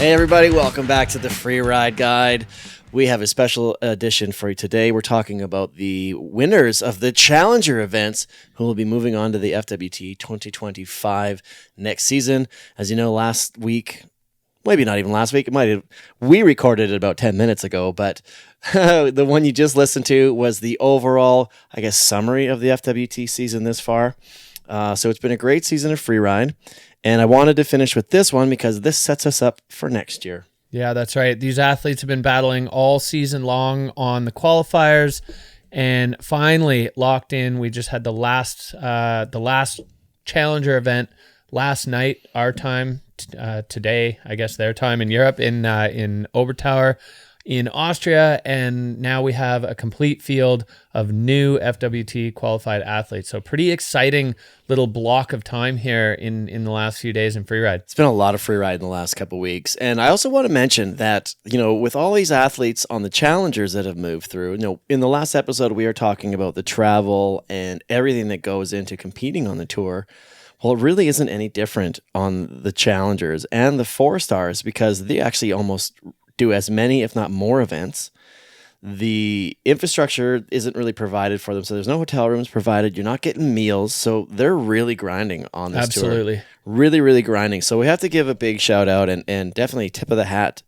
Hey everybody, welcome back to the Freeride Guide. We have a special edition for you today. We're talking about the winners of the Challenger events who will be moving on to the FWT 2025 next season. As you know, last week, maybe not even last week, we recorded it about 10 minutes ago, but the one you just listened to was the overall, summary of the FWT season this far. So it's been a great season of Freeride. And I wanted to finish with this one because this sets us up for next year. Yeah, that's right. These athletes have been battling all season long on the qualifiers and finally locked in. We just had the last Challenger event last night, our time, today, I guess their time in Europe, in Obertauer in Austria, and now we have a complete field of new FWT qualified athletes. So pretty exciting little block of time here in the last few days in Freeride. It's been a lot of Freeride in the last couple of weeks. And I also want to mention that, with all these athletes on the Challengers that have moved through, in the last episode, we are talking about the travel and everything that goes into competing on the tour. Well, it really isn't any different on the Challengers and the 4-stars because they actually almost do as many, if not more, events. The infrastructure isn't really provided for them, so there's no hotel rooms provided. You're not getting meals, so they're really grinding on this tour. Absolutely. Really, really grinding. So we have to give a big shout out and definitely tip of the hat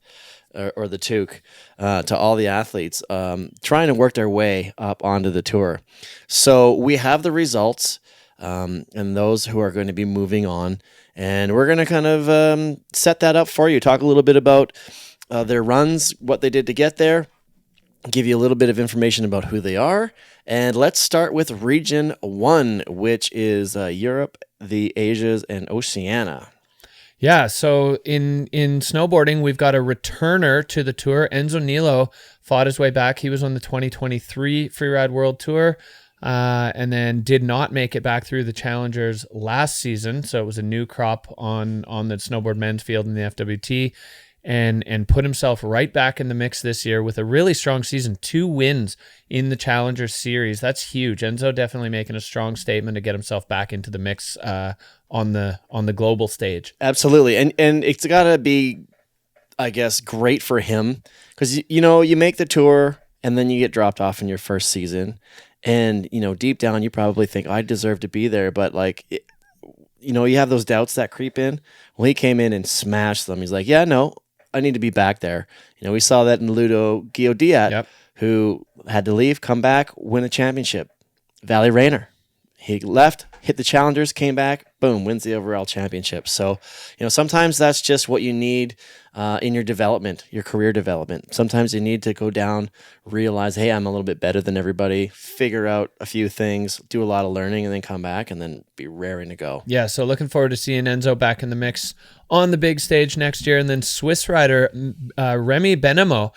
or the toque to all the athletes trying to work their way up onto the tour. So we have the results and those who are going to be moving on, and we're going to kind of set that up for you, talk a little bit about their runs, what they did to get there, give you a little bit of information about who they are. And let's start with Region 1, which is Europe, the Asias, and Oceania. Yeah, so in snowboarding, we've got a returner to the tour. Enzo Nilo fought his way back. He was on the 2023 Freeride World Tour and then did not make it back through the Challengers last season. So it was a new crop on the snowboard men's field in the FWT. And put himself right back in the mix this year with a really strong season, 2 wins in the Challenger Series. That's huge. Enzo definitely making a strong statement to get himself back into the mix on the global stage. Absolutely. And it's got to be, I guess, great for him because, you make the tour and then you get dropped off in your first season. And, deep down, you probably think, I deserve to be there. But, you have those doubts that creep in. Well, he came in and smashed them. He's like, yeah, no, I need to be back there. We saw that in Ludo Guillaudiat, who had to leave, come back, win a championship. Valley Rayner, he left, hit the Challengers, came back, boom, wins the overall championship. So, sometimes that's just what you need in your development, your career development. Sometimes you need to go down, realize, hey, I'm a little bit better than everybody, figure out a few things, do a lot of learning, and then come back and then be raring to go. Yeah, so looking forward to seeing Enzo back in the mix on the big stage next year. And then Swiss rider Remy Benamo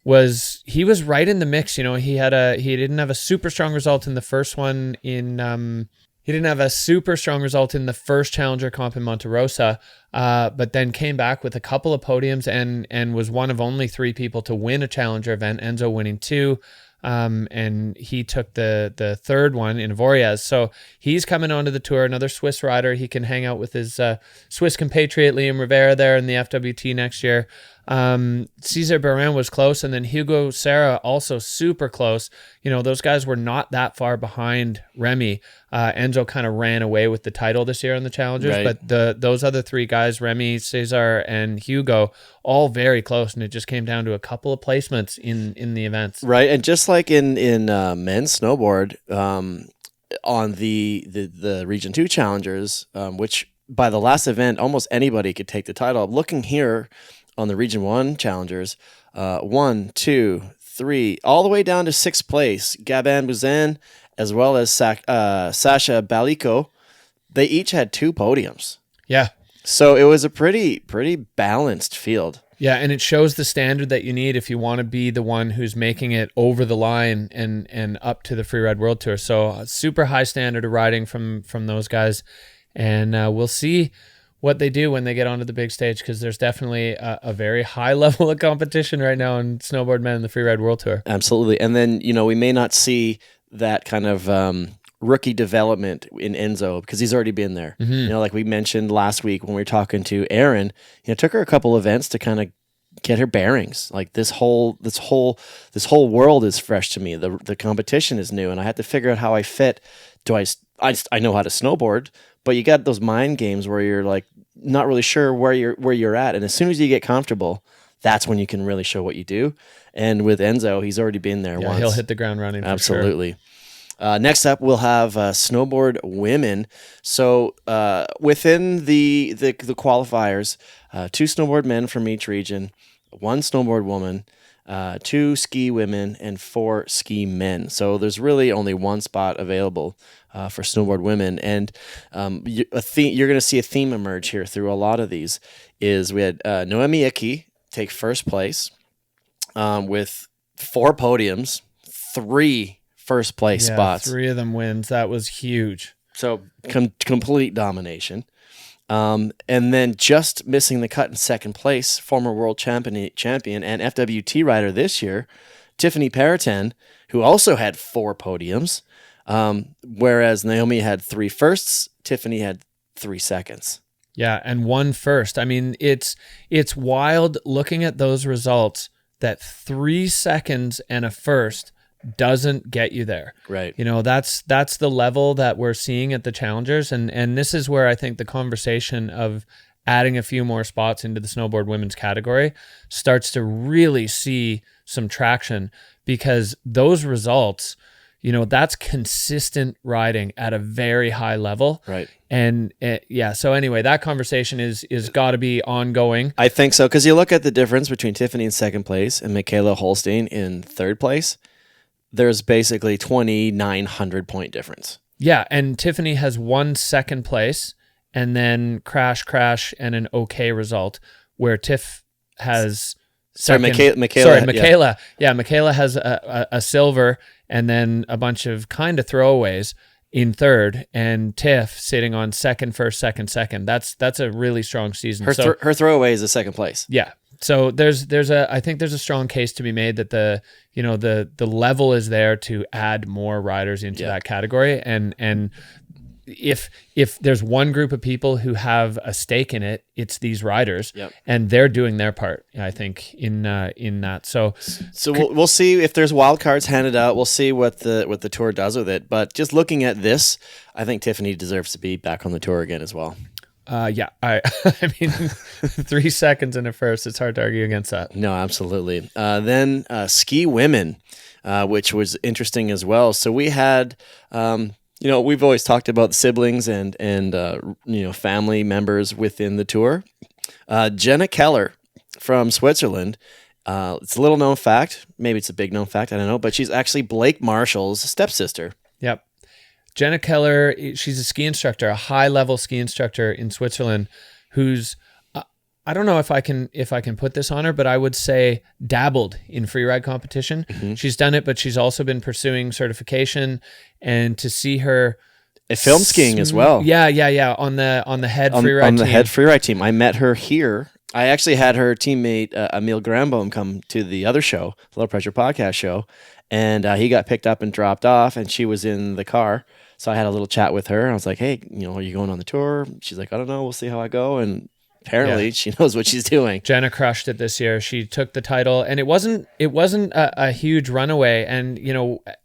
was right in the mix. He didn't have a super strong result in the first one he didn't have a super strong result in the first Challenger comp in Monte Rosa, but then came back with a couple of podiums and was one of only 3 people to win a Challenger event, Enzo winning 2. And he took the third one in Avoriaz. So he's coming onto the tour, another Swiss rider. He can hang out with his Swiss compatriot Liam Rivera there in the FWT next year. Cesar Baran was close, and then Hugo Serra also super close. Those guys were not that far behind Remy. Enzo kind of ran away with the title this year on the Challengers, right. But those other 3 guys, Remy, Cesar, and Hugo, all very close, and it just came down to a couple of placements in the events. Right, and just like in men's snowboard, on the Region 2 Challengers, which by the last event, almost anybody could take the title. Looking here on the Region 1 Challengers, 1, 2, 3, all the way down to 6th place, Gabin Buzan, as well as Sasha Baliko, they each had 2 podiums. Yeah. So it was a pretty balanced field. Yeah, and it shows the standard that you need if you want to be the one who's making it over the line and up to the Freeride World Tour. So super high standard of riding from those guys. And we'll see what they do when they get onto the big stage, because there's definitely a very high level of competition right now in snowboard men in the Freeride World Tour. Absolutely. And then, we may not see that kind of rookie development in Enzo because he's already been there. You know, like we mentioned last week when we were talking to Aaron, you know, it took her a couple events to kind of get her bearings. Like this whole world is fresh to me. The competition is new, and I had to figure out how I fit. I know how to snowboard, but you got those mind games where you're like not really sure where you're at, and as soon as you get comfortable, that's when you can really show what you do. And with Enzo, he's already been there once. He'll hit the ground running. Absolutely. For sure. Next up, we'll have snowboard women. So within the qualifiers, 2 snowboard men from each region, 1 snowboard woman, 2 ski women, and 4 ski men. So there's really only 1 spot available for snowboard women. And you're going to see a theme emerge here through a lot of these. Is we had Noemi Icky take first place with 4 podiums, 3 first place spots. 3 of them wins. That was huge. So complete domination. And then just missing the cut in second place, former world champion and FWT rider this year, Tiffany Periton, who also had 4 podiums, whereas Naomi had 3 firsts, Tiffany had 3 seconds. Yeah, and 1 first. I mean, it's wild looking at those results that 3 seconds and a first doesn't get you there. Right. You know, that's the level that we're seeing at the challengers. And this is where I think the conversation of adding a few more spots into the snowboard women's category starts to really see some traction, because those results, you know, that's consistent riding at a very high level. Right. And so anyway, that conversation is got to be ongoing. I think so, because you look at the difference between Tiffany in second place and Michaela Holstein in third place. There's basically 2,900 point difference. Yeah, and Tiffany has 1 second place and then crash, and an okay result, where Tiff has Michaela. Yeah, Michaela has a silver and then a bunch of kind of throwaways in third, and Tiff sitting on second, first, second. That's a really strong season. Her throwaway is a second place. Yeah. So I think there's a strong case to be made that the level is there to add more riders into that category, and if there's one group of people who have a stake in it, it's these riders, and they're doing their part, I think, in that. So we'll see if there's wild cards handed out. We'll see what the tour does with it. But just looking at this, I think Tiffany deserves to be back on the tour again as well. I mean, 3 seconds in a first, it's hard to argue against that. No, absolutely. Then ski women, which was interesting as well. So we had, we've always talked about siblings and family members within the tour. Jenna Keller from Switzerland. It's a little known fact. Maybe it's a big known fact. I don't know. But she's actually Blake Marshall's stepsister. Yep. Jenna Keller, she's a ski instructor, a high-level ski instructor in Switzerland, who's, I don't know if I can put this on her, but I would say dabbled in freeride competition. Mm-hmm. She's done it, but she's also been pursuing certification, and to see her film skiing as well. Yeah, on the head freeride team. On the head freeride team. I met her here. I actually had her teammate Emil Grambaum come to the other show, the Low Pressure Podcast show, and he got picked up and dropped off, and she was in the car. So I had a little chat with her. I was like, hey, are you going on the tour? She's like, I don't know. We'll see how I go. And apparently she knows what she's doing. Jenna crushed it this year. She took the title, and it wasn't a huge runaway. And,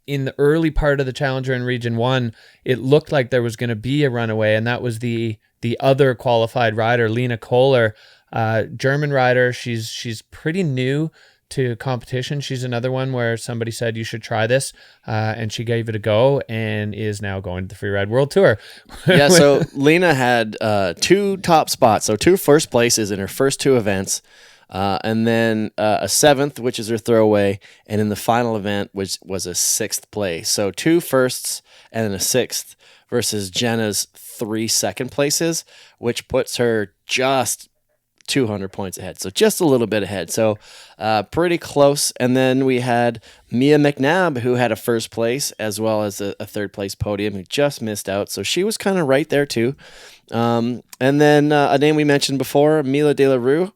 in the early part of the Challenger in Region 1, it looked like there was going to be a runaway, and that was the other qualified rider, Lena Kohler, German rider. She's pretty new to competition. She's another one where somebody said you should try this, and she gave it a go and is now going to the Freeride World Tour. Yeah, so Lena had 2 top spots, so 2 first places in her first 2 events, and then a 7th, which is her throwaway, and in the final event, which was a 6th place. So 2 firsts and then a 6th versus Jenna's 3 second places, which puts her just 200 points ahead, so just a little bit ahead, so pretty close. And then we had Mia McNabb, who had a first place as well as a third place podium, who just missed out, so she was kind of right there too. And then a name we mentioned before, Mila De La Rue,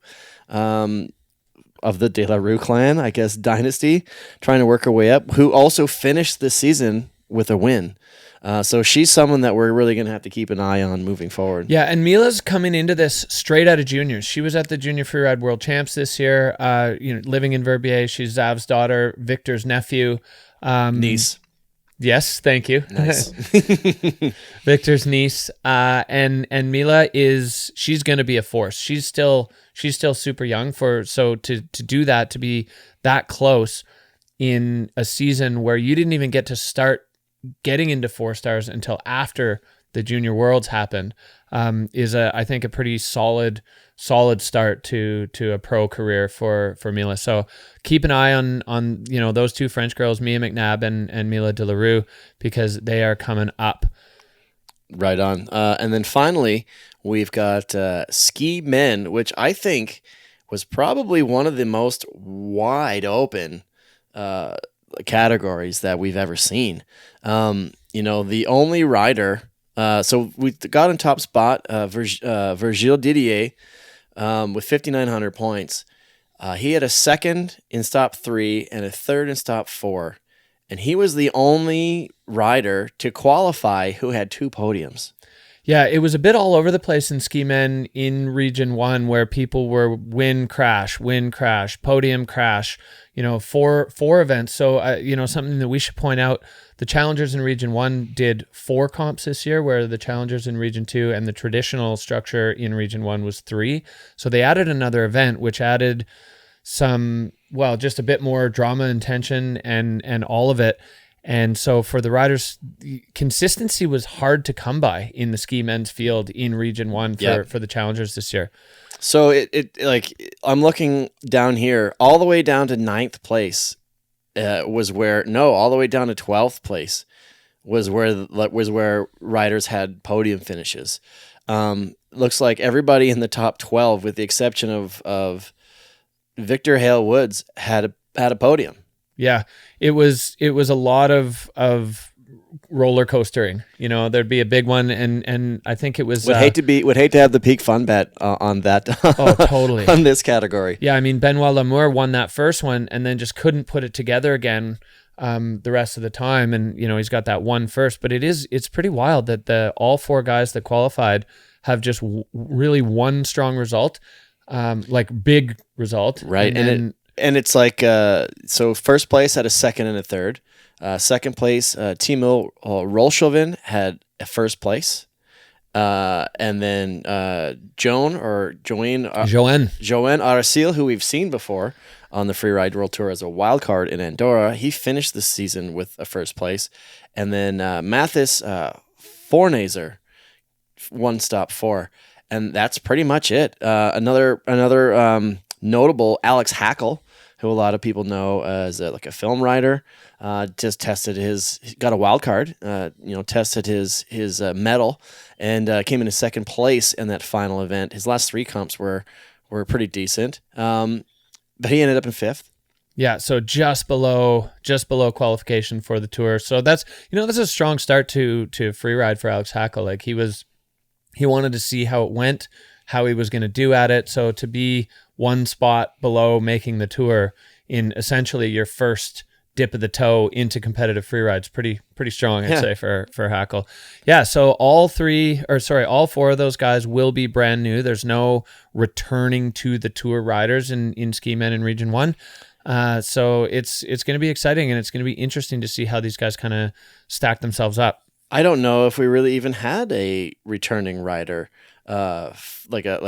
of the De La Rue clan, I guess, dynasty, trying to work her way up, who also finished the season with a win. So she's someone that we're really going to have to keep an eye on moving forward. Yeah, and Mila's coming into this straight out of juniors. She was at the Junior Freeride World Champs this year. Living in Verbier. She's Zav's daughter, Victor's nephew. Niece. Yes, thank you. Nice. Victor's niece. And Mila she's going to be a force. She's still super young to do that, to be that close in a season where you didn't even get to start getting into 4-stars until after the Junior Worlds happened, is I think a pretty solid start to a pro career for Mila. So keep an eye on those two French girls, Mia McNabb and Mila Delarue, because they are coming up. Right on. And then finally, we've got ski men, which I think was probably one of the most wide open categories that we've ever seen. The only rider. So we got in top spot, Virgile Didier, with 5,900 points. He had a second in stop 3 and a third in stop 4. And he was the only rider to qualify who had 2 podiums. Yeah, it was a bit all over the place in ski men in Region 1, where people were win, crash, podium, crash, 4 events. So, something that we should point out, the challengers in Region 1 did 4 comps this year, where the challengers in Region 2 and the traditional structure in Region 1 was 3. So they added another event, which added just a bit more drama and tension and all of it. And so for the riders, consistency was hard to come by in the ski men's field in Region 1 for the challengers this year. So I'm looking down here, all the way down to 9th place all the way down to 12th place was where riders had podium finishes. Looks like everybody in the top 12, with the exception of Victor Hale Woods, had a podium. Yeah, it was a lot of roller coastering. There'd be a big one, and I think it was would hate to have the peak fun bet on that. Oh, totally. On this category. Yeah, I mean, Benoit Lamour won that first one and then just couldn't put it together again the rest of the time, and he's got that one first. But it's pretty wild that all 4 guys that qualified have just really one strong result, big result, right? And it's like, so first place had a second and a third. Second place, Timo Rolshoven had a first place. And then Joanne Aracil, who we've seen before on the Freeride World Tour as a wild card in Andorra, he finished the season with a first place. And then Mathis Fornazer won stop 4. And that's pretty much it. Another notable, Alex Hackle, who a lot of people know as a film writer, just got a wild card, tested his medal, and came in second place in that final event. His last 3 comps were pretty decent, but he ended up in 5th. Yeah, so just below qualification for the tour. So that's a strong start to Freeride for Alex Hackle. He wanted to see how it went, how he was going to do at it. So to be one spot below making the tour in essentially your first dip of the toe into competitive freeride is pretty strong, I'd say, for Hackle. Yeah, so all 4 of those guys will be brand new. There's no returning to the tour riders in ski men in Region 1. So it's going to be exciting, and it's going to be interesting to see how these guys kind of stack themselves up. I don't know if we really even had a returning rider, like a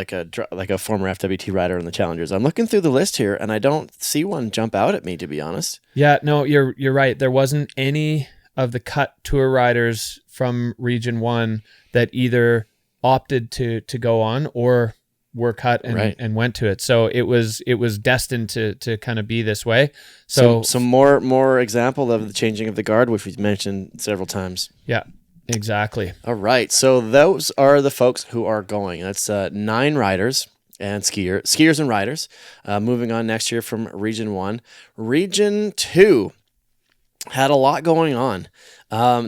former FWT rider in the Challengers. I'm looking through the list here, and I don't see one jump out at me, to be honest. Yeah, no, you're right. There wasn't any of the cut tour riders from Region 1 that either opted to go on or were cut and went to it. So it was destined to kind of be this way. So some more example of the changing of the guard, which we've mentioned several times. Yeah, exactly. All right. So those are the folks who are going. That's 9 riders and skiers and riders. Moving on next year from Region 1. Region 2 had a lot going on.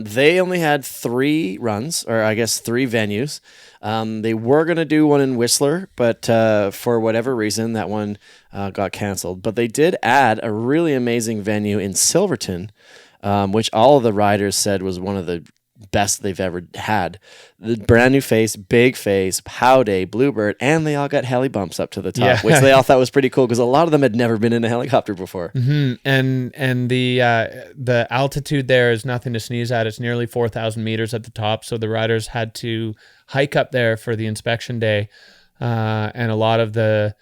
They only had 3 runs, or I guess 3 venues. They were going to do one in Whistler, but for whatever reason, that one got canceled. But they did add a really amazing venue in Silverton, which all of the riders said was one of the best they've ever had. The brand new face, big face, Howday, Bluebird, and they all got heli bumps up to the top, Yeah. which they all thought was pretty cool because a lot of them had never been in a helicopter before. And the altitude there is nothing to sneeze at. It's nearly 4,000 meters at the top, so the riders had to hike up there for the inspection day, and a lot of the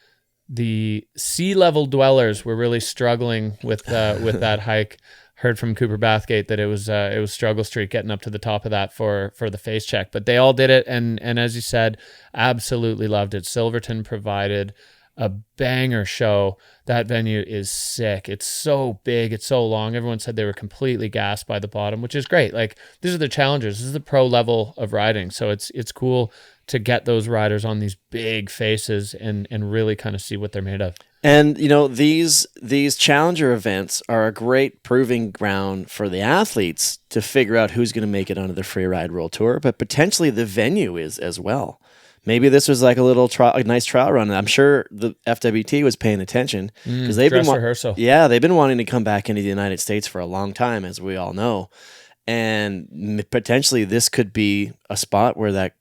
sea level dwellers were really struggling with that hike. Heard from Cooper Bathgate that it was struggle street getting up to the top of that for the face check, but they all did it, and as you said, absolutely loved it. Silverton provided a banger show. That venue is sick. It's so big, it's so long. Everyone said they were completely gassed by the bottom, which is great. Like, these are the challengers. This is the pro level of riding, so it's cool to get those riders on these big faces and really kind of see what they're made of. And these challenger events are a great proving ground for the athletes to figure out who's going to make it onto the Freeride World Tour, but potentially the venue is as well. Maybe this was like a nice trial run. I'm sure the FWT was paying attention because they've been rehearsal. Yeah, they've been wanting to come back into the United States for a long time, as we all know, and potentially this could be a spot where that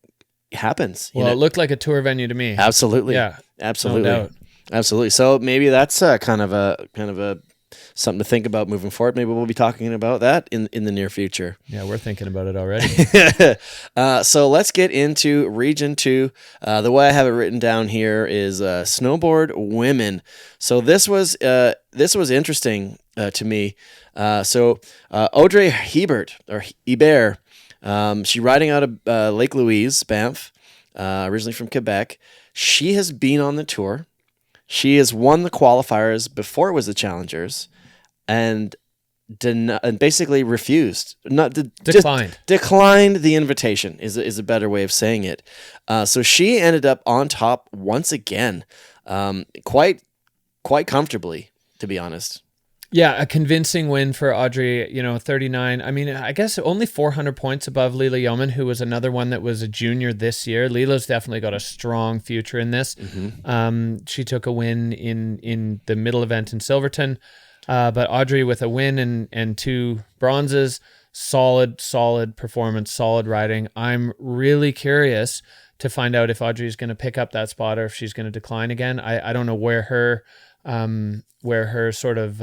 happens. Well, it looked like a tour venue to me. Absolutely. Yeah, absolutely. no doubt. Absolutely. So maybe that's kind of a something to think about moving forward. Maybe we'll be talking about that in the near future. Yeah, we're thinking about it already. So let's get into Region 2. The way I have it written down here is snowboard women. So this was interesting to me. So Audrey Hebert, she riding out of Lake Louise, Banff, originally from Quebec. She has been on the tour. She has won the qualifiers before it was the challengers, and basically refused, declined the invitation is a better way of saying it. So she ended up on top once again, quite comfortably, to be honest. Yeah, a convincing win for Audrey, 39. I mean, I guess only 400 points above Leela Yeoman, who was another one that was a junior this year. Leela's definitely got a strong future in this. Mm-hmm. She took a win in the middle event in Silverton, but Audrey with a win and 2 bronzes, solid performance, solid riding. I'm really curious to find out if Audrey's going to pick up that spot or if she's going to decline again. I don't know where her sort of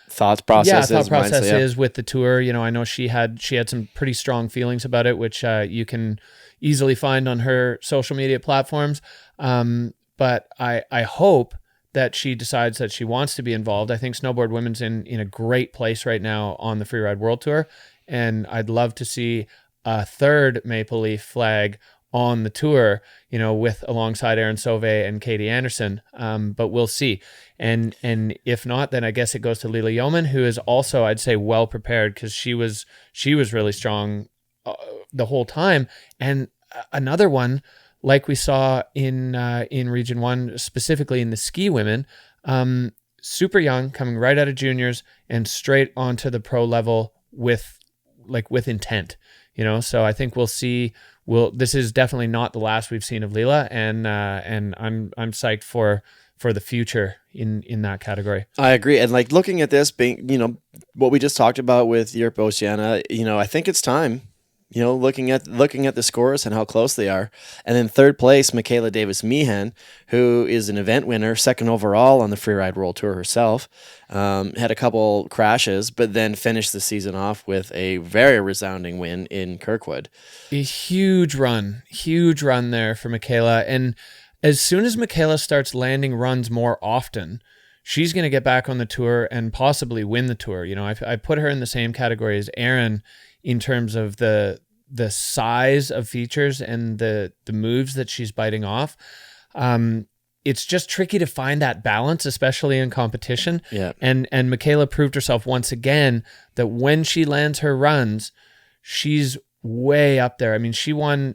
thought process is with the tour. I know she had some pretty strong feelings about it, which you can easily find on her social media platforms. But I hope that she decides that she wants to be involved. I think snowboard women's in a great place right now on the Freeride World Tour, and I'd love to see a third Maple Leaf flag on the tour, with alongside Erin Sauvé and Katie Anderson. But we'll see. And if not, then I guess it goes to Leela Yeoman, who is also, I'd say, well prepared, because she was really strong the whole time. And another one, like we saw in Region 1, specifically in the ski women, super young, coming right out of juniors and straight onto the pro level with intent. So I think we'll see. This is definitely not the last we've seen of Leela, and I'm psyched for the future in that category. I agree, and looking at this being, what we just talked about with Europe Oceania, I think it's time. Looking at the scores and how close they are, and then third place, Michaela Davis Meehan, who is an event winner, second overall on the Freeride World Tour herself, had a couple crashes, but then finished the season off with a very resounding win in Kirkwood. A huge run there for Michaela, and as soon as Michaela starts landing runs more often, she's going to get back on the tour and possibly win the tour. I put her in the same category as Erin in terms of the size of features and the moves that she's biting off. It's just tricky to find that balance, especially in competition. Yeah. And Michaela proved herself once again that when she lands her runs, she's way up there. I mean, she won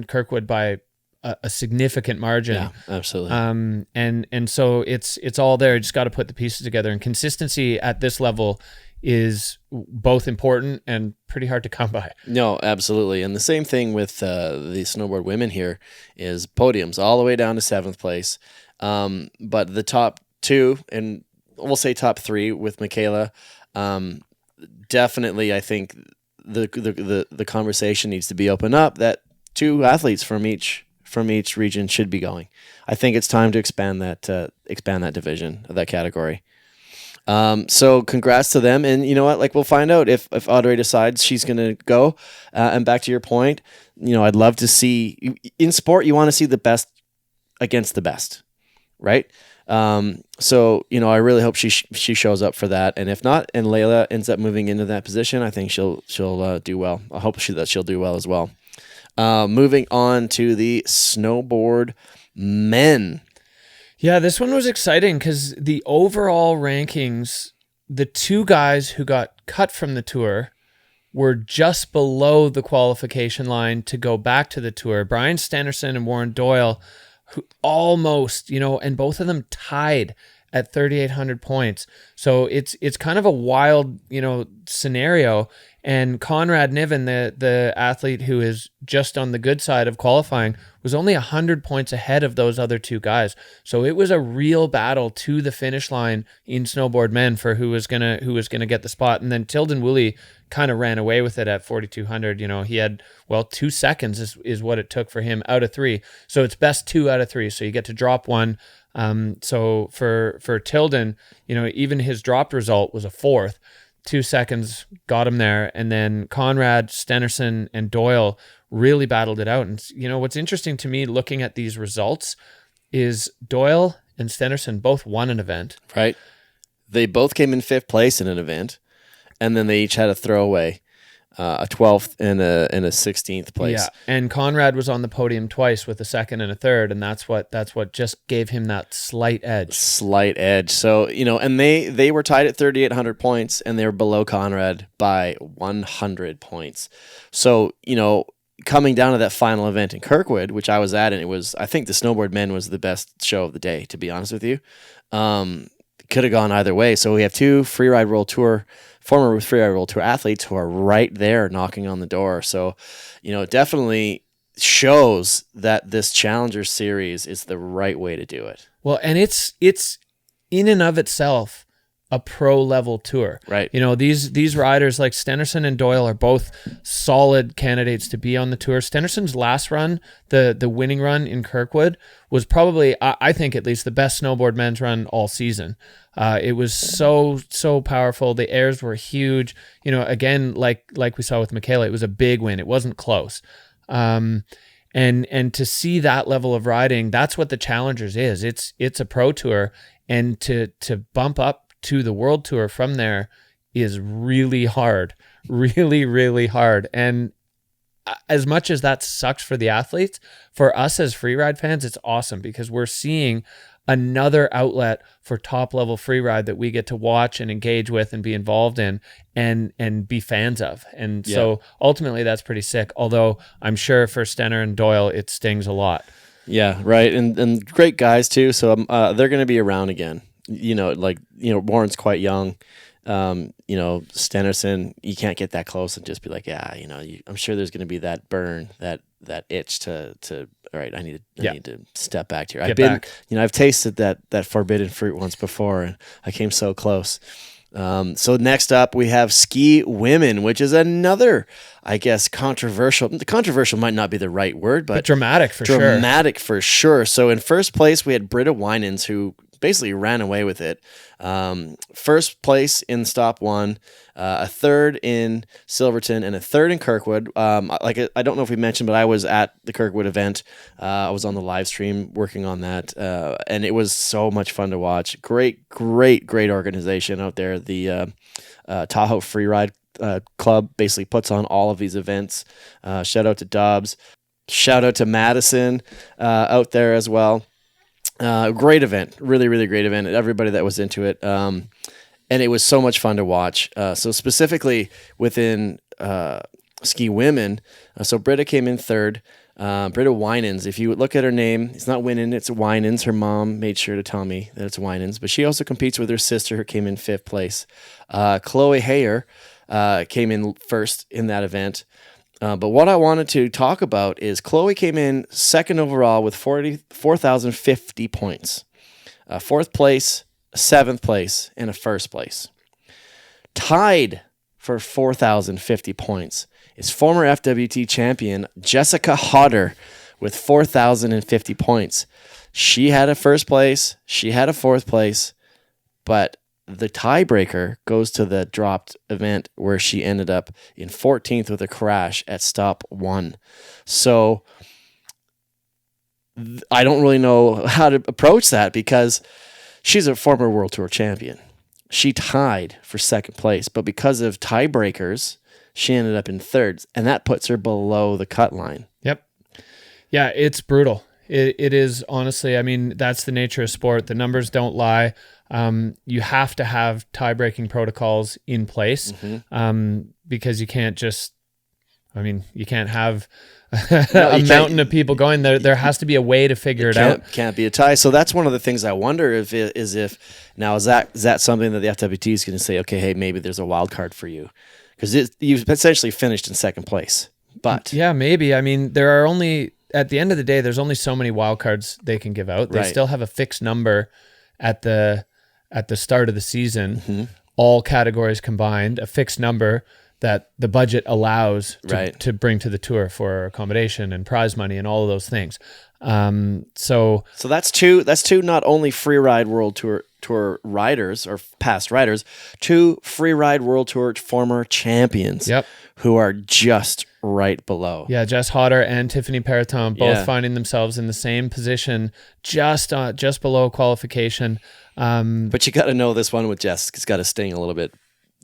Kirkwood by a significant margin. Yeah, absolutely. And so it's all there. You just got to put the pieces together, and consistency at this level is both important and pretty hard to come by. No, absolutely. And the same thing with the snowboard women here is podiums all the way down to 7th place. But the top 2, and we'll say top 3 with Michaela, definitely I think the conversation needs to be opened up that 2 athletes from each region should be going. I think it's time to expand that division of that category. So congrats to them, and you know what? Like, we'll find out if Audrey decides she's going to go. And back to your point, I'd love to see in sport. You want to see the best against the best, right? So I really hope she shows up for that, and if not, and Layla ends up moving into that position, I think she'll do well. I hope that she'll do well as well. Moving on to the snowboard men. Yeah, this one was exciting because the overall rankings, the 2 guys who got cut from the tour were just below the qualification line to go back to the tour. Brian Stennerson and Warren Doyle, who almost, and both of them tied at 3,800 points. So it's kind of a wild, scenario. And Conrad Niven, the athlete who is just on the good side of qualifying, was only 100 points ahead of those other 2 guys. So it was a real battle to the finish line in snowboard men for who was gonna get the spot. And then Tilden Woolley kind of ran away with it at 4,200. He had 2 seconds is what it took for him out of 3. So it's best 2 out of 3. So you get to drop one. So for Tilden, even his dropped result was a 4th. 2 seconds got him there, and then Conrad, Stennerson, and Doyle really battled it out. And what's interesting to me looking at these results is Doyle and Stennerson both won an event. Right. They both came in 5th place in an event, and then they each had a throwaway, a 12th and a 16th place. Yeah, and Conrad was on the podium twice with a 2nd and a 3rd, and that's what just gave him that slight edge. So, and they were tied at 3,800 points, and they were below Conrad by 100 points. So, coming down to that final event in Kirkwood, which I was at, and I think the snowboard men was the best show of the day, to be honest with you. Could have gone either way. So we have 2 Freeride World Tour former Freeride World Tour athletes who are right there knocking on the door. So, it definitely shows that this Challenger Series is the right way to do it. Well, and it's in and of itself a pro level tour. Right. These riders like Stennerson and Doyle are both solid candidates to be on the tour. Stennerson's last run, the winning run in Kirkwood, was probably, I think at least, the best snowboard men's run all season. It was so powerful. The airs were huge. Again, like we saw with Michaela, it was a big win. It wasn't close. And to see that level of riding, that's what the Challengers is. It's a pro tour, and to bump up to the World Tour from there is really hard, really, really hard. And as much as that sucks for the athletes, for us as freeride fans, it's awesome because we're seeing another outlet for top level freeride that we get to watch and engage with and be involved in and be fans of. And so ultimately that's pretty sick. Although I'm sure for Stenner and Doyle, it stings a lot. Yeah. Right. And great guys too. So they're going to be around again. Warren's quite young. Stennerson, you can't get that close and just be like, I'm sure there's going to be that burn, that itch to all right, I need to step back here. I've tasted that forbidden fruit once before, and I came so close. So next up we have ski women, which is another, I guess, controversial. Controversial might not be the right word, but dramatic for sure. Dramatic for sure. So in first place we had Britta Winans, who basically ran away with it. First place in Stop 1, a 3rd in Silverton, and a 3rd in Kirkwood. I don't know if we mentioned, but I was at the Kirkwood event. I was on the live stream working on that, and it was so much fun to watch. Great organization out there. The Tahoe Freeride Club basically puts on all of these events. Shout out to Dobbs. Shout out to Madison out there as well. Great event, really, really great event. Everybody that was into it, and it was so much fun to watch. So specifically within ski women, so Britta came in 3rd. Britta Winans, if you look at her name, it's not Winan, it's Winans. Her mom made sure to tell me that it's Winans, but she also competes with her sister, who came in 5th place. Chloe Hayer came in 1st in that event. But what I wanted to talk about is Chloe came in 2nd overall with 4,050 points. 4th place, 7th place, and a 1st place. Tied for 4,050 points is former FWT champion Jessica Hodder with 4,050 points. She had a first place, she had a fourth place, but the tiebreaker goes to the dropped event where she ended up in 14th with a crash at stop 1. So I don't really know how to approach that because she's a former World Tour champion. She tied for second place, but because of tiebreakers, she ended up in third, and that puts her below the cut line. Yep. Yeah, it's brutal. It is, honestly. I mean, that's the nature of sport. The numbers don't lie. You have to have tie-breaking protocols in place because you can't just, you can't have a mountain of people going there. There has to be a way to figure it out. Can't be a tie. So that's one of the things I wonder is that something that the FWT is going to say, okay, hey, maybe there's a wild card for you because you've essentially finished in second place. But yeah, maybe. I mean, there are only, at the end of the day, there's only so many wild cards they can give out. They still have a fixed number at the start of the season, all categories combined, a fixed number that the budget allows to bring to the tour for accommodation and prize money and all of those things. So that's two not only Freeride World Tour riders or past riders, 2 Freeride World Tour former champions who are just right below. Yeah, Jess Hodder and Tiffany Periton both finding themselves in the same position, just below qualification. But you got to know this one with Jess. It's got to sting a little bit.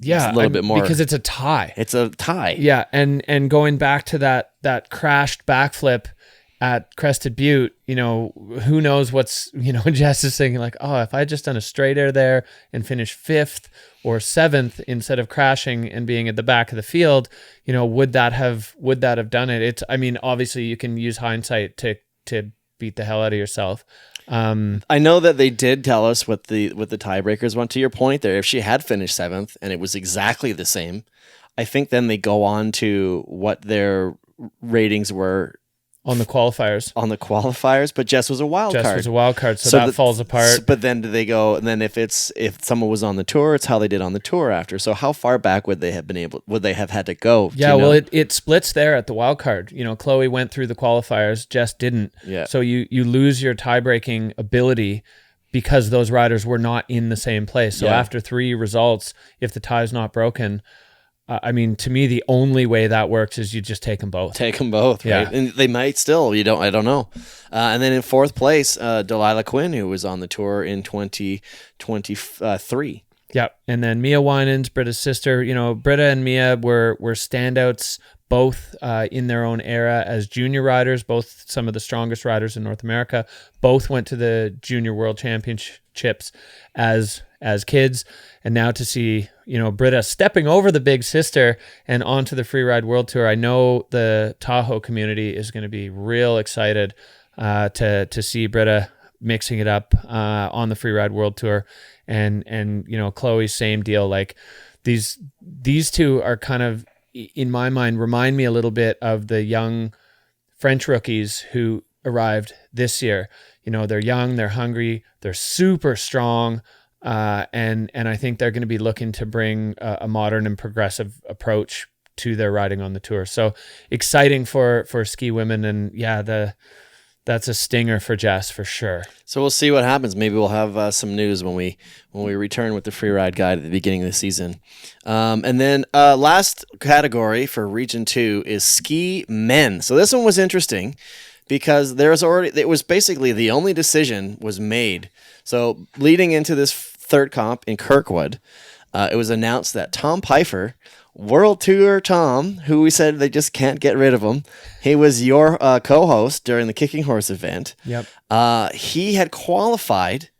Yeah, a little bit more because it's a tie. It's a tie. Yeah, and going back to that crashed backflip at Crested Butte, who knows what's, Jess is thinking like, oh, if I had just done a straight air there and finished 5th or 7th instead of crashing and being at the back of the field, would that have done it? It's, obviously you can use hindsight to beat the hell out of yourself. I know that they did tell us what the tiebreakers went. To your point there, if she had finished 7th and it was exactly the same, I think then they go on to what their ratings were on the qualifiers. But Jess was a wild card, so that falls apart. But then do they go? And then if someone was on the tour, it's how they did on the tour after. So how far back would they have had to go? Yeah, well, it splits there at the wild card. Chloe went through the qualifiers, Jess didn't. Yeah. So you lose your tie-breaking ability because those riders were not in the same place. So after 3 results, if the tie's not broken, to me, the only way that works is you just take them both. Take them both, right? Yeah. And they might still. I don't know. And then in 4th place, Delilah Quinn, who was on the tour in 2023. Yeah, and then Mia Winans, Britta's sister. Britta and Mia were standouts both in their own era as junior riders, both some of the strongest riders in North America. Both went to the Junior World Championships as kids, and now to see Britta stepping over the big sister and onto the Freeride World Tour, I know the Tahoe community is going to be real excited to see Britta mixing it up on the Freeride World Tour, and Chloe's same deal. Like these two are kind of, in my mind, remind me a little bit of the young French rookies who arrived this year. They're young, they're hungry, they're super strong. And I think they're going to be looking to bring a modern and progressive approach to their riding on the tour. So exciting for ski women, and that's a stinger for Jess for sure. So we'll see what happens. Maybe we'll have some news when we return with the Freeride guide at the beginning of the season. And then last category for Region 2 is ski men. So this one was interesting because it was basically the only decision was made. So leading into this third comp in Kirkwood, it was announced that Tom Pfeiffer, World Tour Tom, who we said they just can't get rid of him, he was your co-host during the Kicking Horse event. Yep. He had qualified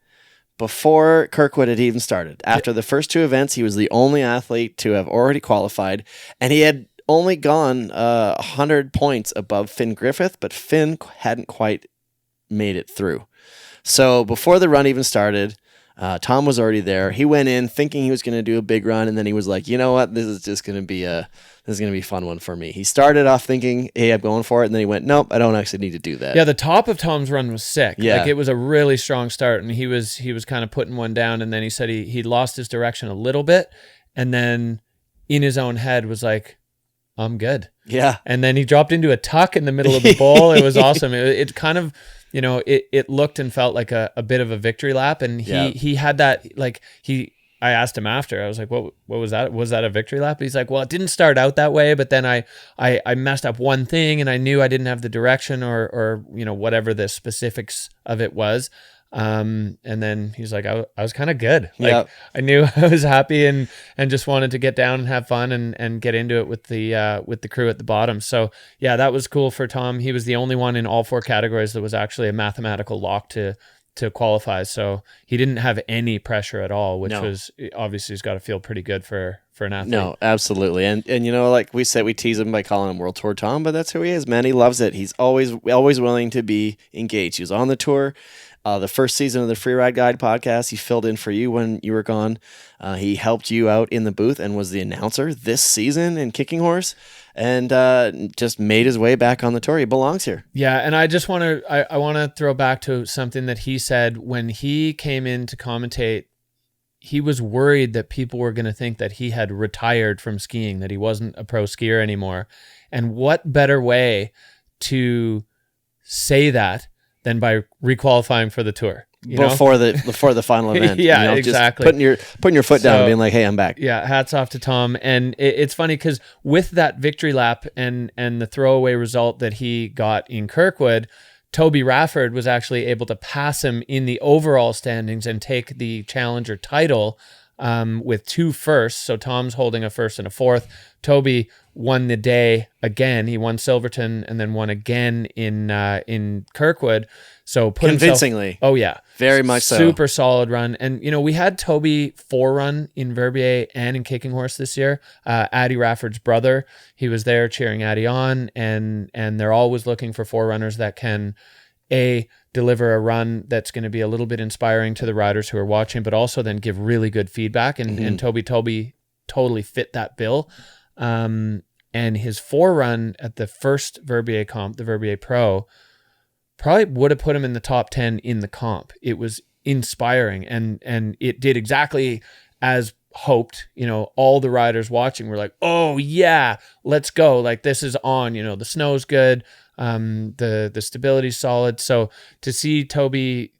before Kirkwood had even started. After the first 2 events, he was the only athlete to have already qualified, and he had only gone 100 points above Finn Griffith, but Finn hadn't quite made it through. So before the run even started, Tom was already there. He went in thinking he was going to do a big run, and then he was like, you know what, this is going to be a fun one for me. He started off thinking, hey, I'm going for it, and then he went, nope, I don't actually need to do that. Yeah, the top of Tom's run was sick. Yeah. Like, it was a really strong start, and he was kind of putting one down, and then he said he lost his direction a little bit, and then in his own head was like, I'm good. Yeah. And then he dropped into a tuck in the middle of the bowl. It was awesome. It kind of, it looked and felt like a bit of a victory lap. And he had that, like, I asked him after, I was like, what was that? Was that a victory lap? He's like, well, it didn't start out that way, but then I messed up one thing and I knew I didn't have the direction or whatever the specifics of it was. And then he's like, I was kind of good. Like, I knew I was happy and just wanted to get down and have fun and get into it with the crew at the bottom. So yeah, that was cool for Tom. He was the only one in all 4 categories that was actually a mathematical lock to qualify. So he didn't have any pressure at all, which was obviously he's got to feel pretty good for an athlete. No, absolutely. And like we said, we tease him by calling him World Tour Tom, but that's who he is, man. He loves it. He's always willing to be engaged. He was on the tour. The first season of the Freeride Guide podcast, he filled in for you when you were gone. He helped you out in the booth and was the announcer this season in Kicking Horse, and just made his way back on the tour. He belongs here. Yeah, and I just want to I want to throw back to something that he said when he came in to commentate. He was worried that people were going to think that he had retired from skiing, that he wasn't a pro skier anymore. And what better way to say that than by requalifying for the tour before the final event. Yeah, exactly. Just putting your foot down and being like, hey, I'm back. Yeah, hats off to Tom. And it's funny because with that victory lap and the throwaway result that he got in Kirkwood, Toby Rafford was actually able to pass him in the overall standings and take the challenger title with 2 firsts. So Tom's holding a first and a fourth. Toby won the day again. He won Silverton and then won again in Kirkwood. So convincingly. Oh yeah, very much so. Super solid run. And we had Toby 4-run in Verbier and in Kicking Horse this year. Addie Rafford's brother, he was there cheering Addie on, and they're always looking for 4-runners that can deliver a run that's going to be a little bit inspiring to the riders who are watching, but also then give really good feedback. And Toby totally fit that bill. And his 4-run at the first Verbier comp, the Verbier Pro, probably would have put him in the top 10 in the comp. It was inspiring, and it did exactly as hoped. All the riders watching were like, oh yeah, let's go. Like, this is on, the snow's good. The stability's solid. So to see Toby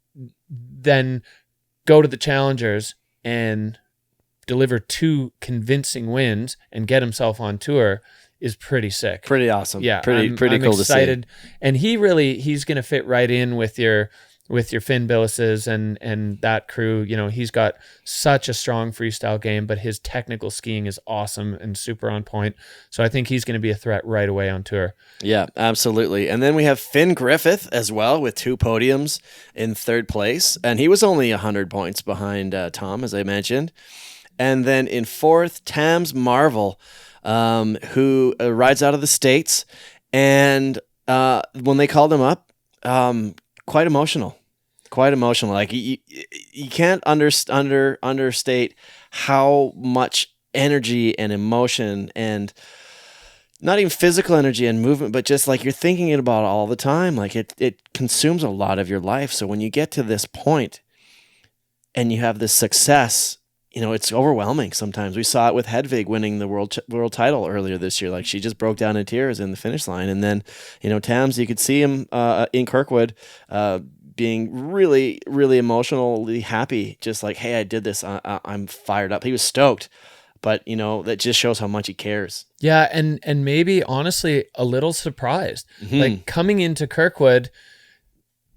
then go to the challengers and deliver 2 convincing wins and get himself on tour is pretty sick. Pretty awesome. Yeah. Pretty I'm cool excited. to see. And he's going to fit right in with your Finn Billises and that crew. He's got such a strong freestyle game, but his technical skiing is awesome and super on point. So I think he's going to be a threat right away on tour. Yeah, absolutely. And then we have Finn Griffith as well with 2 podiums in 3rd place. And he was only 100 points behind Tom, as I mentioned. And then in 4th, Tams Marvel, who rides out of the States. And when they called him up, quite emotional. Like you can't understate how much energy and emotion, and not even physical energy and movement, but just like you're thinking about it all the time. Like it consumes a lot of your life. So when you get to this point and you have this success, it's overwhelming sometimes. We saw it with Hedvig winning the world title earlier this year. Like, she just broke down in tears in the finish line. And then, Tams, you could see him in Kirkwood being really, really emotionally happy. Just like, hey, I did this. I'm fired up. He was stoked. But, that just shows how much he cares. Yeah, and maybe, honestly, a little surprised. Mm-hmm. Like, coming into Kirkwood,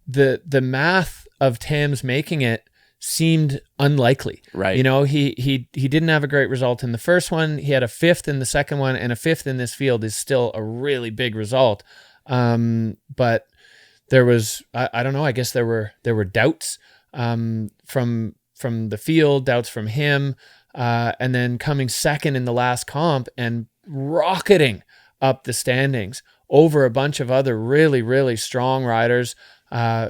the math of Tams making it seemed unlikely. Right. He didn't have a great result in the first one. He had a 5th in the second one, and a 5th in this field is still a really big result. But there was, I don't know, I guess there were doubts from the field, doubts from him, and then coming second in the last comp and rocketing up the standings over a bunch of other really, really strong riders.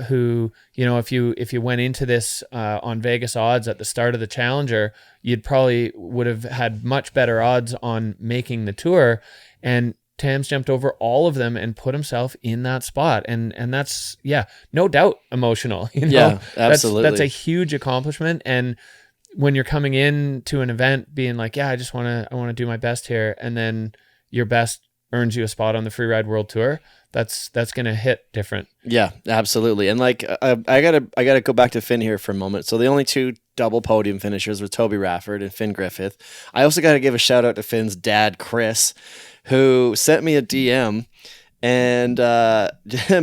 Who, if you went into this on Vegas odds at the start of the Challenger, you'd probably would have had much better odds on making the tour. And Tams jumped over all of them and put himself in that spot. And that's, no doubt emotional. Yeah, absolutely. That's a huge accomplishment. And when you're coming in to an event being like, yeah, I want to do my best here. And then your best earns you a spot on the Freeride World Tour. That's going to hit different. Yeah, absolutely. And like, I gotta go back to Finn here for a moment. So the only two double podium finishers were Toby Rafford and Finn Griffith. I also got to give a shout out to Finn's dad, Chris, who sent me a DM and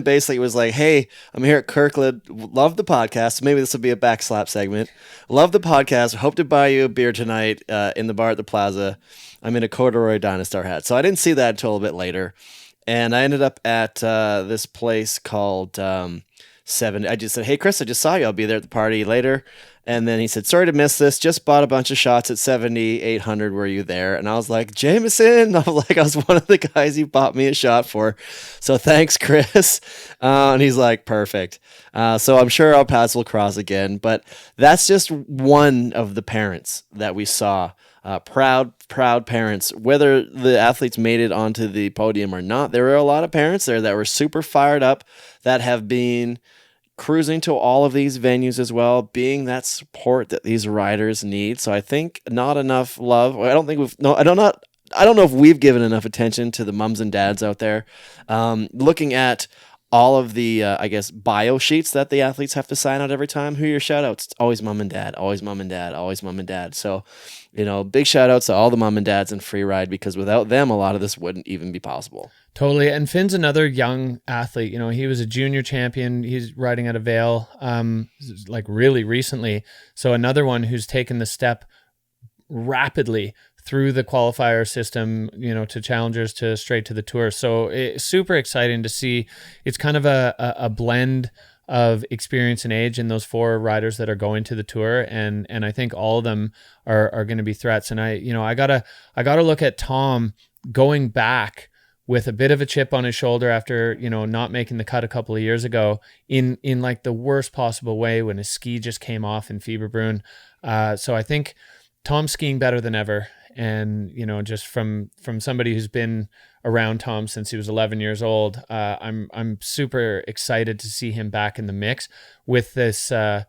basically was like, hey, I'm here at Kirkland. Love the podcast. Maybe this will be a backslap segment. Love the podcast. Hope to buy you a beer tonight in the bar at the Plaza. I'm in a corduroy Dinosaur hat. So I didn't see that until a bit later. And I ended up at this place called 7. I just said, hey, Chris, I just saw you. I'll be there at the party later. And then he said, sorry to miss this. Just bought a bunch of shots at 7,800. Were you there? And I was like, Jameson. I was one of the guys you bought me a shot for. So thanks, Chris. And he's like, perfect. So I'm sure our paths will cross again. But that's just one of the parents that we saw. Proud parents. Whether the athletes made it onto the podium or not, there were a lot of parents there that were super fired up, that have been cruising to all of these venues as well, being that support that these riders need. So I think not enough love. I don't know if we've given enough attention to the mums and dads out there. Looking at all of the, bio sheets that the athletes have to sign out every time. Who are your shout outs? It's always mom and dad, always mom and dad, always mom and dad. So, big shout outs to all the mom and dads in Freeride, because without them, a lot of this wouldn't even be possible. Totally. And Finn's another young athlete. He was a junior champion. He's riding at a Vail, like really recently. So another one who's taken the step rapidly through the qualifier system, to challengers, to straight to the tour. So it's super exciting to see. It's kind of a blend of experience and age in those 4 riders that are going to the tour. And I think all of them are going to be threats. And I gotta look at Tom going back with a bit of a chip on his shoulder after, not making the cut a couple of years ago in like the worst possible way, when his ski just came off in Fieberbrunn. So I think Tom's skiing better than ever. And, just from somebody who's been around Tom since he was 11 years old, I'm super excited to see him back in the mix with this, kind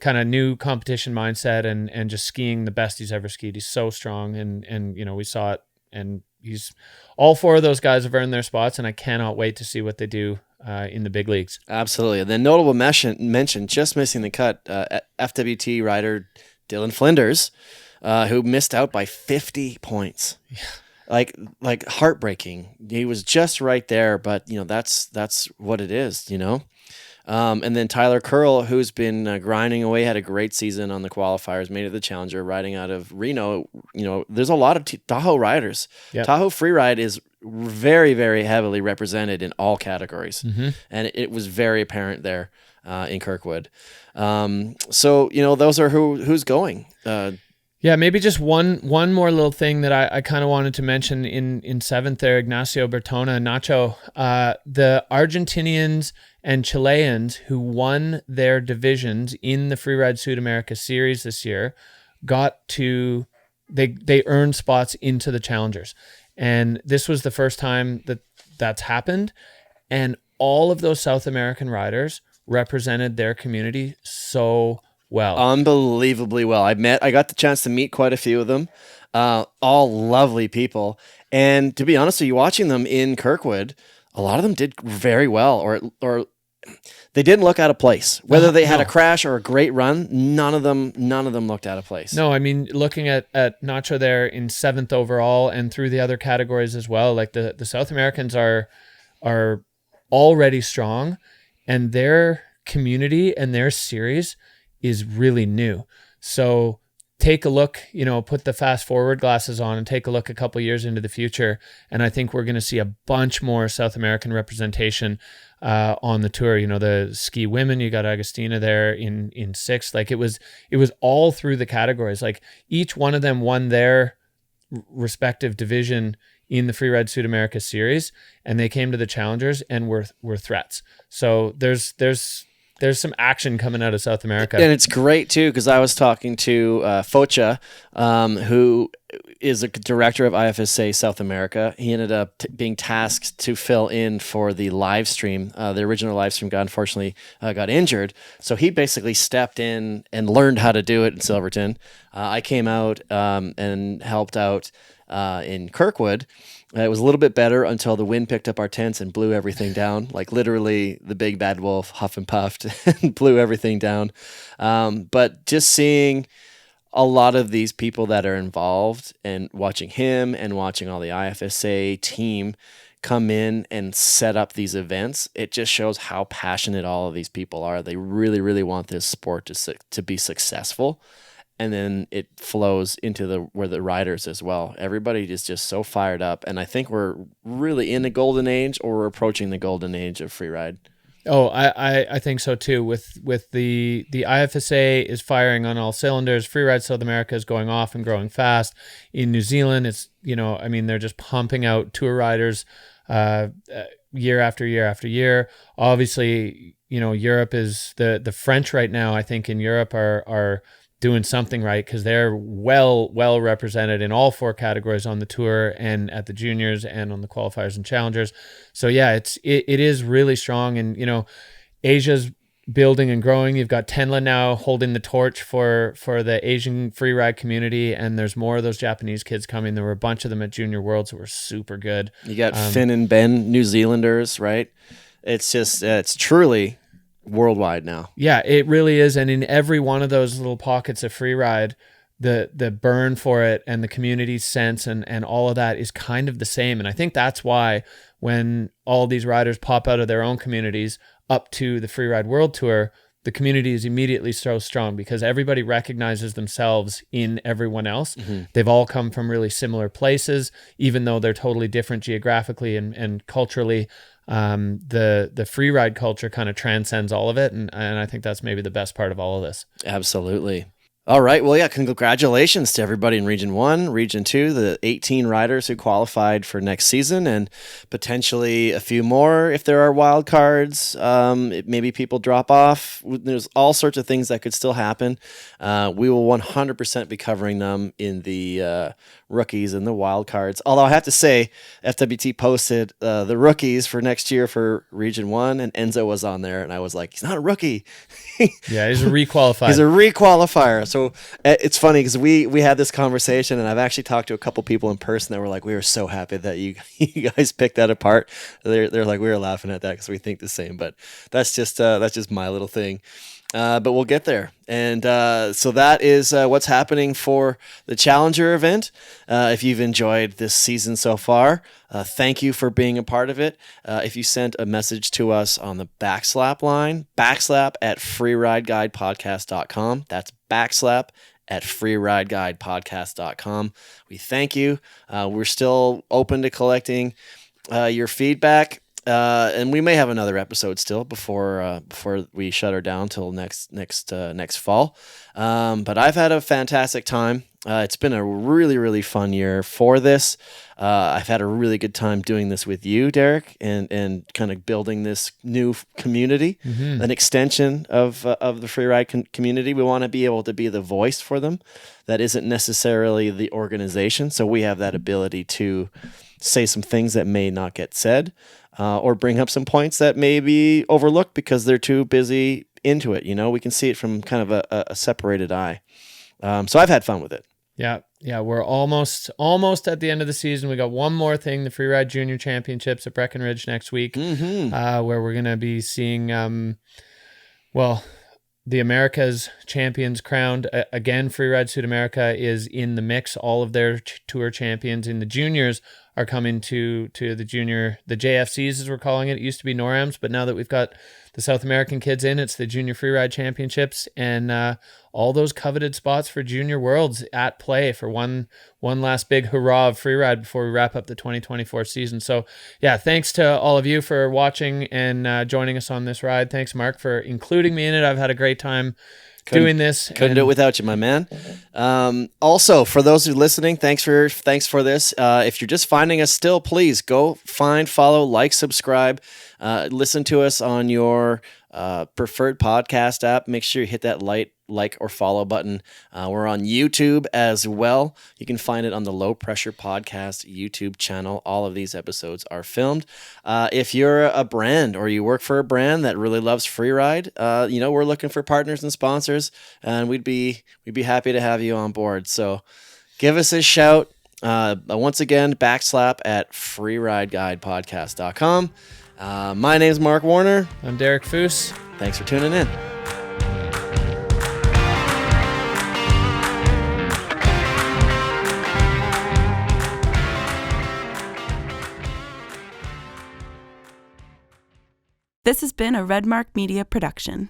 of new competition mindset and just skiing the best he's ever skied. He's so strong and we saw it, and all 4 of those guys have earned their spots, and I cannot wait to see what they do in the big leagues. Absolutely. And then notable mention, just missing the cut, FWT rider Dylan Flinders, who missed out by 50 points. Yeah. Like heartbreaking. He was just right there, but that's what it is, And then Tyler Curl, who's been grinding away, had a great season on the qualifiers, made it the Challenger, riding out of Reno. There's a lot of Tahoe riders. Yep. Tahoe Freeride is very, very heavily represented in all categories. Mm-hmm. And it was very apparent there in Kirkwood. So, those are who's going. Yeah, maybe just one more little thing that I kind of wanted to mention in 7th there, Ignacio Bertona, Nacho, the Argentinians and Chileans who won their divisions in the Freeride Sudamerica Series this year they earned spots into the Challengers. And this was the first time that's happened. And all of those South American riders represented their community so well. Unbelievably well. I got the chance to meet quite a few of them. All lovely people. And to be honest with you, watching them in Kirkwood, a lot of them did very well, or they didn't look out of place. Whether they had a crash or a great run, none of them looked out of place. No, I mean, looking at Nacho there in 7th overall and through the other categories as well, like the South Americans are already strong, and their community and their series is really new. So take a look, put the fast forward glasses on and take a look a couple years into the future. And I think we're going to see a bunch more South American representation on the tour. The ski women, you got Agustina there in 6th. Like it was all through the categories. Like each one of them won their respective division in the Freeride Sudamerica Series, and they came to the Challengers and were threats. So there's some action coming out of South America. And it's great, too, because I was talking to Focha, who is a director of IFSA South America. He ended up being tasked to fill in for the live stream. The original live stream guy unfortunately got injured, so he basically stepped in and learned how to do it in Silverton. I came out and helped out in Kirkwood. It was a little bit better until the wind picked up our tents and blew everything down. Like literally, the big bad wolf huff and puffed and blew everything down. But just seeing a lot of these people that are involved and watching him and watching all the IFSA team come in and set up these events, it just shows how passionate all of these people are. They really, really want this sport to be successful. And then it flows into the riders as well. Everybody is just so fired up. And I think we're really in the golden age, or we're approaching the golden age of freeride. Oh, I think so too. With the IFSA is firing on all cylinders. Freeride South America is going off and growing fast. In New Zealand, it's they're just pumping out tour riders year after year after year. Obviously, Europe is the French right now. I think in Europe are doing something right, because they're well represented in all 4 categories on the tour and at the juniors and on the qualifiers and challengers. So yeah, it is really strong, and Asia's building and growing. You've got Tenla now holding the torch for the Asian freeride community, and there's more of those Japanese kids coming. There were a bunch of them at Junior Worlds who were super good. You got Finn and Ben, New Zealanders, right? It's just it's truly worldwide now. Yeah, it really is. And in every one of those little pockets of freeride, the burn for it and the community sense and all of that is kind of the same. And I think that's why when all these riders pop out of their own communities up to the Freeride World Tour, the community is immediately so strong, because everybody recognizes themselves in everyone else. Mm-hmm. They've all come from really similar places, even though they're totally different geographically and culturally. The freeride culture kind of transcends all of it, and I think that's maybe the best part of all of this. Absolutely. All right. Well, yeah, congratulations to everybody in Region 1, Region 2, the 18 riders who qualified for next season, and potentially a few more if there are wild cards. Maybe people drop off. There's all sorts of things that could still happen. We will 100% be covering them in the rookies and the wild cards. Although I have to say, FWT posted the rookies for next year for Region 1, and Enzo was on there, and I was like, he's not a rookie. Yeah, he's a requalifier. He's a requalifier. So it's funny because we had this conversation, and I've actually talked to a couple people in person that were like, we were so happy that you guys picked that apart. They're like, we were laughing at that because we think the same, but that's just my little thing. But we'll get there. And so that is what's happening for the Challenger event. If you've enjoyed this season so far, thank you for being a part of it. If you sent a message to us on the backslap line, backslap@freerideguidepodcast.com. That's backslap@freerideguidepodcast.com. We thank you. We're still open to collecting your feedback. And we may have another episode still before we shut her down till next fall. But I've had a fantastic time. It's been a really, really fun year for this. I've had a really good time doing this with you, Derek, and kind of building this new community, an extension of the freeride community. We want to be able to be the voice for them. That isn't necessarily the organization. So we have that ability to say some things that may not get said. Or bring up some points that may be overlooked because they're too busy into it. We can see it from kind of a separated eye. So I've had fun with it. Yeah. We're almost at the end of the season. We got one more thing, the Freeride Junior Championships at Breckenridge next week, where we're going to be seeing, the Americas champions crowned. Again, Freeride Sud America is in the mix. All of their tour champions in the juniors are coming to the junior, the JFCs as we're calling it. It used to be NORAMs, but now that we've got the South American kids in, it's the Junior Freeride Championships, and all those coveted spots for Junior Worlds at play for one last big hurrah of freeride before we wrap up the 2024 season. So yeah, thanks to all of you for watching and joining us on this ride. Thanks, Mark, for including me in it. I've had a great time doing this. Couldn't do it without you, my man. Also, for those who are listening, thanks for this. If you're just finding us still, please go find, follow, like, subscribe, listen to us on your preferred podcast app. Make sure you hit that like or follow button. We're on YouTube as well. You can find it on the Low Pressure Podcast YouTube channel. All of these episodes are filmed. If you're a brand or you work for a brand that really loves Freeride, we're looking for partners and sponsors, and we'd be happy to have you on board. So give us a shout. Once again, backslap at freerideguidepodcast.com. My name's Mark Warner. I'm Derek Foose. Thanks for tuning in. This has been a RedMark Media production.